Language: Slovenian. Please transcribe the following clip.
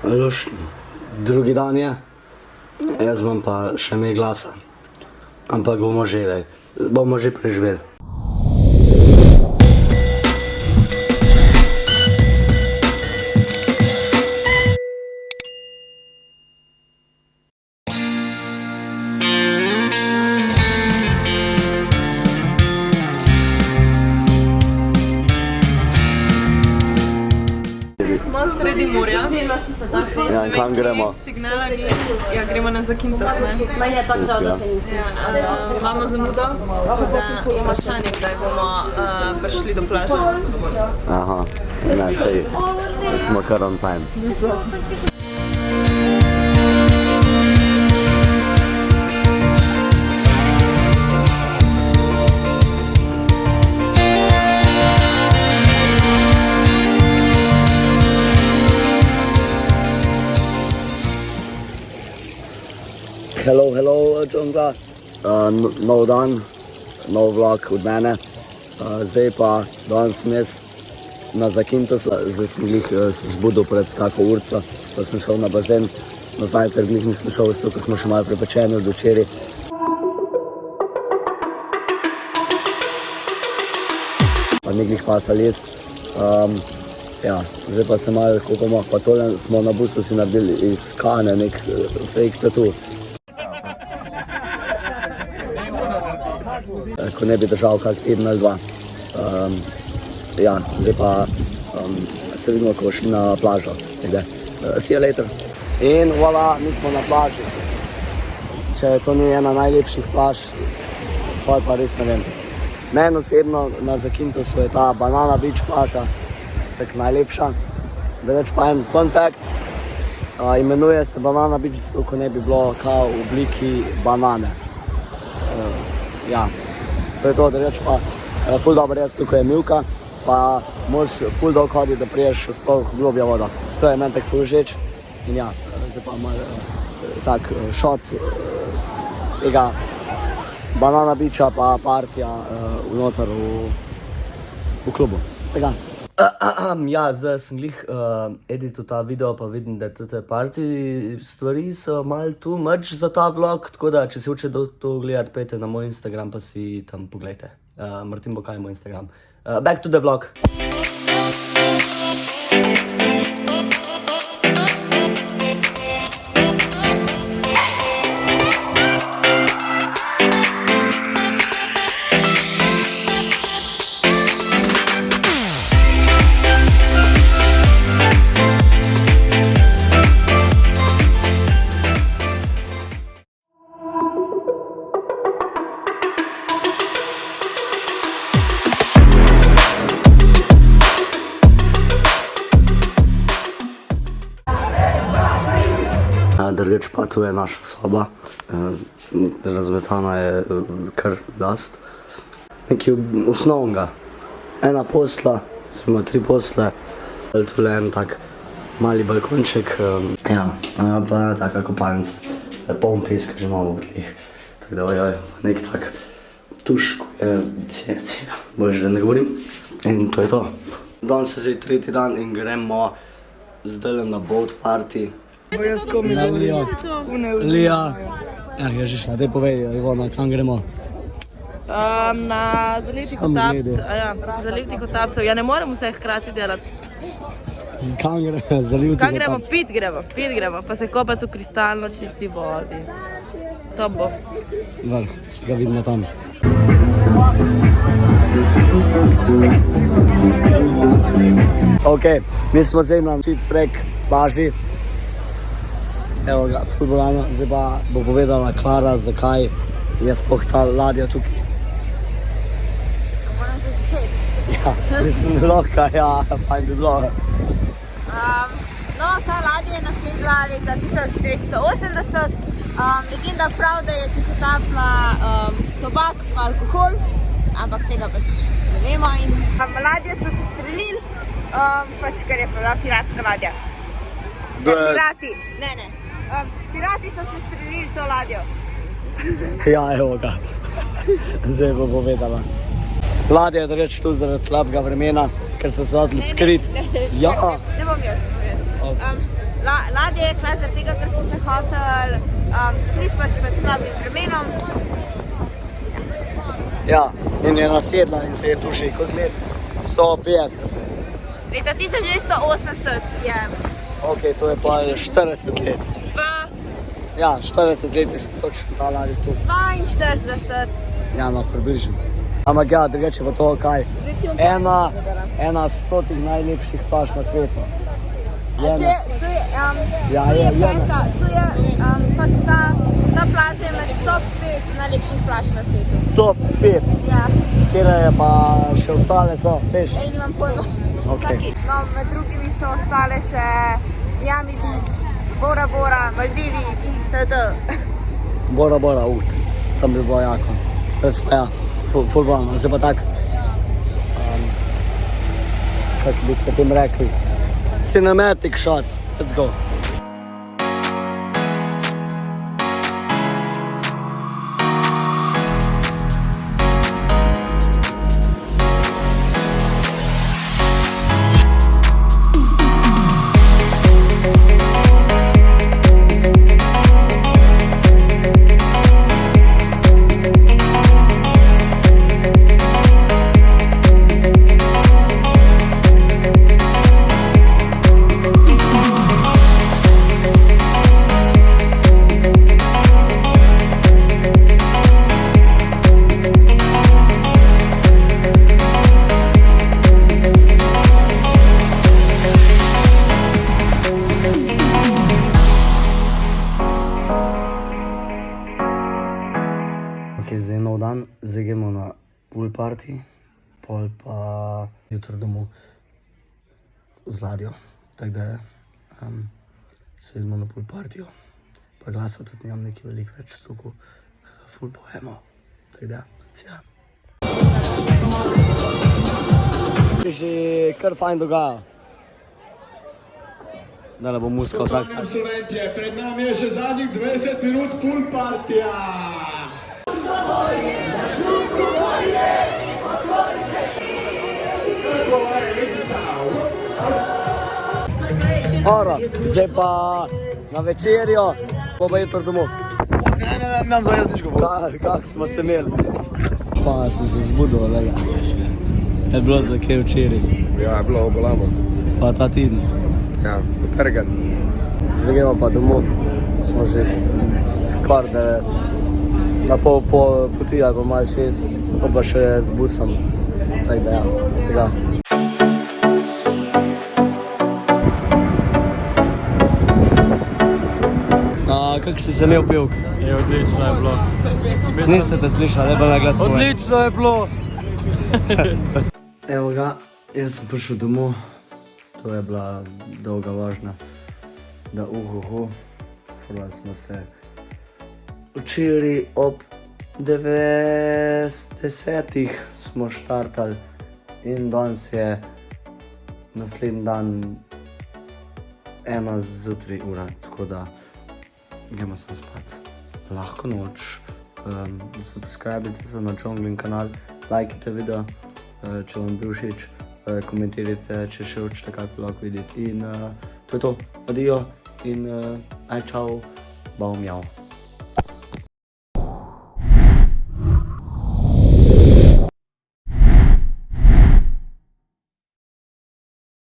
Lušno. Drugi dan je, jaz imam pa še imel glasa, ampak bomo že preživeli. Smo sredi morja. Ja, in kam gremo? Signala ni. Ja, gremo na Zakynthos, ne? Imamo zamudo, tako da je vprašanje, kdaj bomo prišli do plaže. Aha, ne, sej, smo kar on time. Hello, džungla. Nov dan, nov vlog od mene. Zdaj pa danes sem jaz na Zakynthos'u. Zdaj sem glih se zbudil pred kako urco, pa sem šel na bazen. Nazaj, ker glih nisem šel, zato ko smo še malo prepečeni od včeraj. Pa ni glih pasal jest. Ja, zdaj pa se malo kopamo, pa tole smo na busu si naredili iz Kane nek fake tattoo. Ko ne bi držal kak teden ali dva. Ja, zdaj pa se vidimo, ko šli na plažo. See you later. In voilà, mi smo na plaži. Če to ni ena najlepših plaž, pa res ne vem. Meni osebno na Zakynthos'u je ta Banana Beach plaža tak najlepša. Da reč pa en fun fact, imenuje se Banana Beach, zato ko ne bi bilo kao v obliki banane. Ja, to je to, da reč pa ful dobro jaz, tukaj je mivka, pa moraš ful dolg hoditi, da priješ sploh globja voda. To je meni tak ful všeč. In ja, zdaj pa malo tak shot tega Banana Beacha pa partija vnotar v klubu. Vsega. Ja, zdaj sem glih editil ta video, pa vidim, da te party stvari so malo too much za ta vlog, tako da, če si hoče to gledati, pejte na moj Instagram, pa si tam pogledajte. Martin Bokaj je moj Instagram. Back to the vlog. Drugič pa tu je naša soba, razmetana je kar dost. Nekaj osnovnega, ena posla, oziroma 3 posle, tule en tak mali balkonček, ja, pa taka kopalnica, poln peska že imamo v tlih, tako da ojoj, nek tak tuš, bože, da ne govorim, in to je to. Danes je zdaj 3. dan in gremo zdaj na boat party. Lija, ja, že šla, daj povej, Ivona, kam gremo? Na zaliv Tihotapcev, ja ne morem vse hkrati delati. Kam gremo? Zaliv Tihotapcev. Kam gremo? Pit gremo, pa se kopati v kristalno čisti vodi. To bo. Vrh, se ga vidimo tam. Ok, mi smo zdaj na Cheap Freak plaži. Evo ga, futbolano, zdaj pa bo povedala Klara, zakaj je sploh ta ladja tukaj. Moram že začeti. Ja, mislim, loka, ja, fajn bi bilo. No, ta ladja je nasedla leta 1980. Legenda prav, da je tihotapila tobak pa alkohol, ampak tega pač ne vemo. Ladjo so se streljili, pač ker je bila piratska ladja. Pirati, ne. Pirati so se streljili to ladjo. Ja, evo ga. Zdaj bo povedala. Ladja je da reč tu zaradi slabega vremena, ker so se odli skrit. Ne bom jaz. ladje je kle zaradi tega, ker so se hoteli skriti pač pred slabim vremenom. Ja, in je nasedla in se je tu še kot let 150. Leta 1980 je Ok, to je pa 40 let. Ja, 40 let je točno ta ladja tu. 42. Ja, no, približno. Ampak ja, drugače pa to kaj. Ena 100 najlepših plaž na svetu. To je Ja, to je, je je. peta, to je pač ta plaža je med top 5 najlepših plaž na svetu. Top 5, Ja, kjer je pa še ostale so, veš? nimam pojma. Ok. No, med drugimi so ostale še Miami Beach, Bora Bora, Maldivi itd. Bora, tam bi bilo jako. Reč pa ja, ful bolno, zdaj pa tak, kako bi se tem rekli, cinematic shots, let's go. Ok, zdaj je nov dan, zdaj gremo na pool party, pol pa jutro domov z ladjo, tako da se vidimo na pool partiju, pa glasa tudi nimam nekaj veliko več stuku, ful pojemo, tako da, sja. Se že kar fajn dogaja, da ne bo muska vsak tak. Slovenije, pred nami je že zadnjih 20 minut pool partija. Oro, zdaj pa na večerjo, pa jutro domov. Nam za jaz nič govoril. Kako smo se imeli? Pa sem se zbudil, lega. Je bilo za kaj včeraj, Ja, je bilo obolano. pa ta teden. Ja, utrgan. Zdaj gremo pa domov, smo že skoraj da na pol poti ali pa malo čez, pa še z busom, tako da ja, vsega. Kako si se imel pevk? Je odlično je bilo. Niste te slišali, lepo na glas povej. Odlično je bilo. Evo ga, jaz sem prišel domov, to je bila dolga vožnja, da furali smo se včeraj ob 90 smo štartali in danes je naslednji dan 1 zjutraj ura, tako da gremo se spat. Lahko noč, subscribite se na Džonglin kanal, lajkite video, če vam bil všeč, komentirajte, če še hočete kako lahko videti in to je to, adijo in aj čau, bao mjau.